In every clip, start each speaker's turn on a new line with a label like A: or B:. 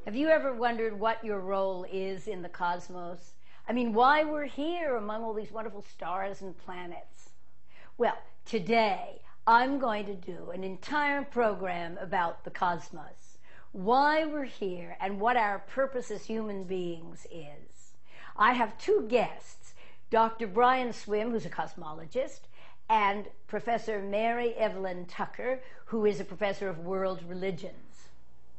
A: Have you ever wondered what your role is in the cosmos? I mean, why we're here among all these wonderful stars and planets? Well, today I'm going to do an entire program about the cosmos, why we're here, and what our purpose as human beings is. I have two guests, Dr. Brian Swim, who's a cosmologist, and Professor Mary Evelyn Tucker, who is a professor of world religions.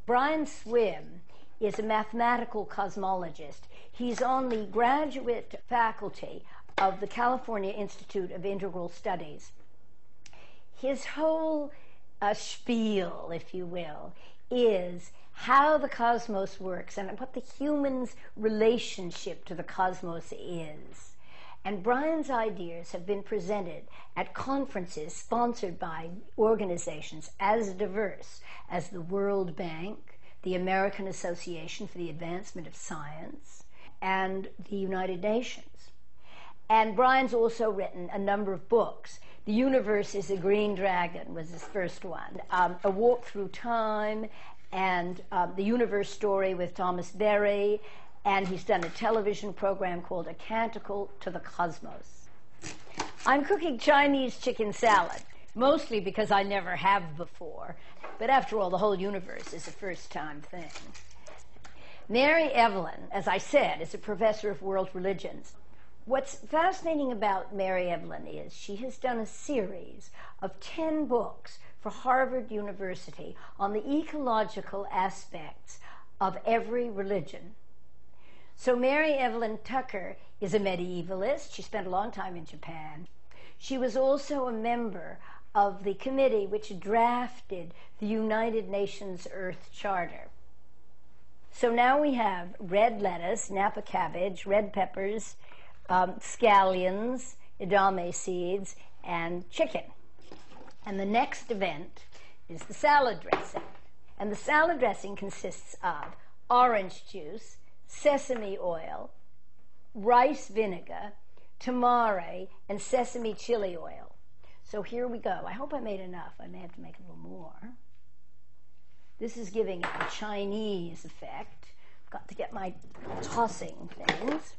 A: Brian Swim is a mathematical cosmologist. He's on the graduate faculty of the California Institute of Integral Studies. His whole spiel, if you will, is how the cosmos works and what the human's relationship to the cosmos is. And Brian's ideas have been presented at conferences sponsored by organizations as diverse as the World Bank, the American Association for the Advancement of Science, and the United Nations. And Brian's also written a number of books. The Universe is a Green Dragon was his first one, A Walk Through Time, and The Universe Story with Thomas Berry, and he's done a television program called A Canticle to the Cosmos. I'm cooking Chinese chicken salad, mostly because I never have before. But after all, the whole universe is a first-time thing. Mary Evelyn, as I said, is a professor of world religions. What's fascinating about Mary Evelyn is she has done a series of 10 books for Harvard University on the ecological aspects of every religion. So Mary Evelyn Tucker is a medievalist. She spent a long time in Japan. She was also a member of the committee which drafted the United Nations Earth Charter. So now we have red lettuce, Napa cabbage, red peppers, scallions, edamame seeds, and chicken. And the next event is the salad dressing. And the salad dressing consists of orange juice, sesame oil, rice vinegar, tamari, and sesame chili oil. So here we go. I hope I made enough. I may have to make a little more. This is giving it a Chinese effect. I've got to get my tossing things.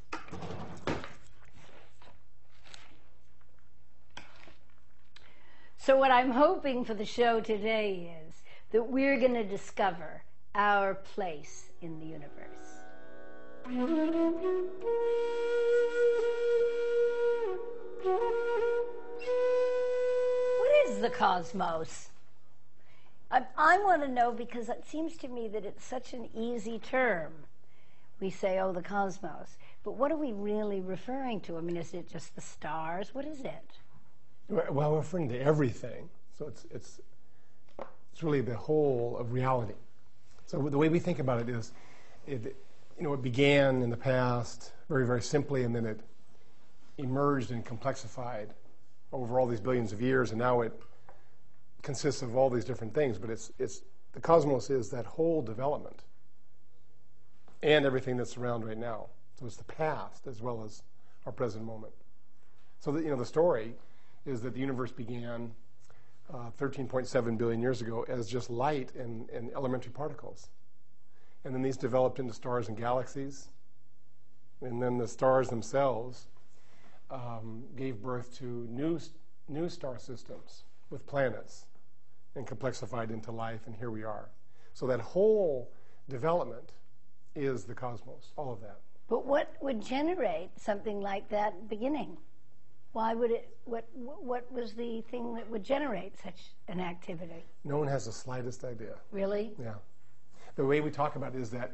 A: So what I'm hoping for the show today is that we're going to discover our place in the universe. What is the cosmos? I want to know because it seems to me that it's such an easy term. We say, oh, the cosmos. But what are we really referring to? I mean, is it just the stars? What is it?
B: Well, we're referring to everything. So it's really the whole of reality. So the way we think about it is, it began in the past very, very simply, and then it emerged and complexified over all these billions of years, and now it consists of all these different things. But it's the cosmos is that whole development and everything that's around right now. So it's the past as well as our present moment. So the story is that the universe began 13.7 billion years ago as just light and elementary particles. And then these developed into stars and galaxies. And then the stars themselves gave birth to new star systems with planets and complexified into life, and here we are. So that whole development is the cosmos, all of that.
A: But what would generate something like that beginning? Why would it, what was the thing that would generate such an activity?
B: No one has the slightest idea.
A: Really?
B: Yeah. The way we talk about it is that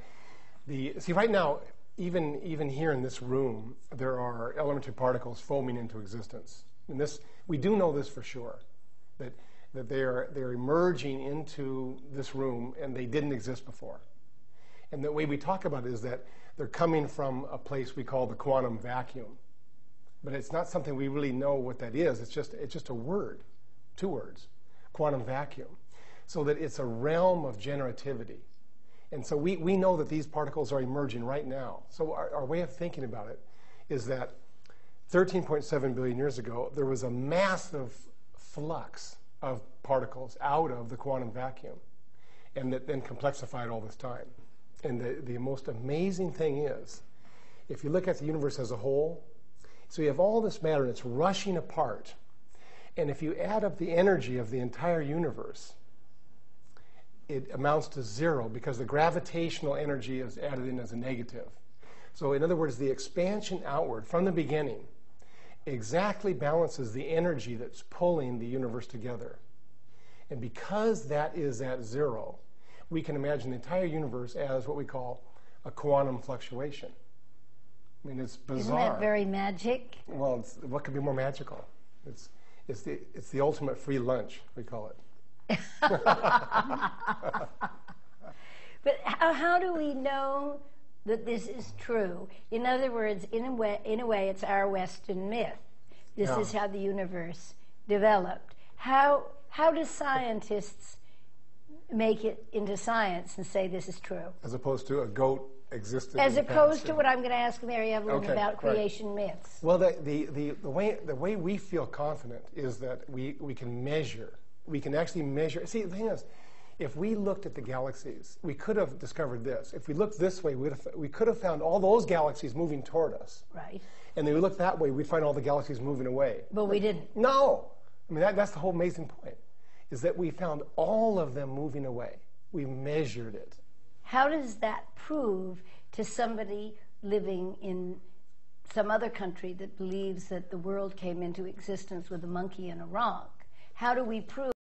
B: right now, even here in this room, there are elementary particles foaming into existence. And we do know this for sure, that they're emerging into this room and they didn't exist before. And the way we talk about it is that they're coming from a place we call the quantum vacuum. But it's not something we really know what that is. It's just a word, 2 words, quantum vacuum. So that it's a realm of generativity. And so we know that these particles are emerging right now. So our way of thinking about it is that 13.7 billion years ago, there was a massive flux of particles out of the quantum vacuum, and that then complexified all this time. And the most amazing thing is, if you look at the universe as a whole, so you have all this matter and it's rushing apart. And if you add up the energy of the entire universe, it amounts to 0 because the gravitational energy is added in as a negative. So in other words, the expansion outward from the beginning exactly balances the energy that's pulling the universe together. And because that is at 0, we can imagine the entire universe as what we call a quantum fluctuation. I mean, it's bizarre.
A: Isn't that very magic?
B: Well, what could be more magical? It's the ultimate free lunch, we call it.
A: But how do we know that this is true? In other words, in a way, it's our Western myth. This is how the universe developed. How do scientists make it into science and say this is true?
B: As opposed to a goat existed.
A: As opposed to what I'm going to ask Mary Evelyn about creation myths.
B: Well, the way we feel confident is that we can measure. We can actually measure. See, the thing is, if we looked at the galaxies, we could have discovered this. If we looked this way, we could have found all those galaxies moving toward us.
A: Right.
B: And then we look that way, we'd find all the galaxies moving away.
A: But we didn't.
B: No. I mean, that's the whole amazing point, is that we found all of them moving away. We measured it.
A: How does that prove to somebody living in some other country that believes that the world came into existence with a monkey and a rock? How do we prove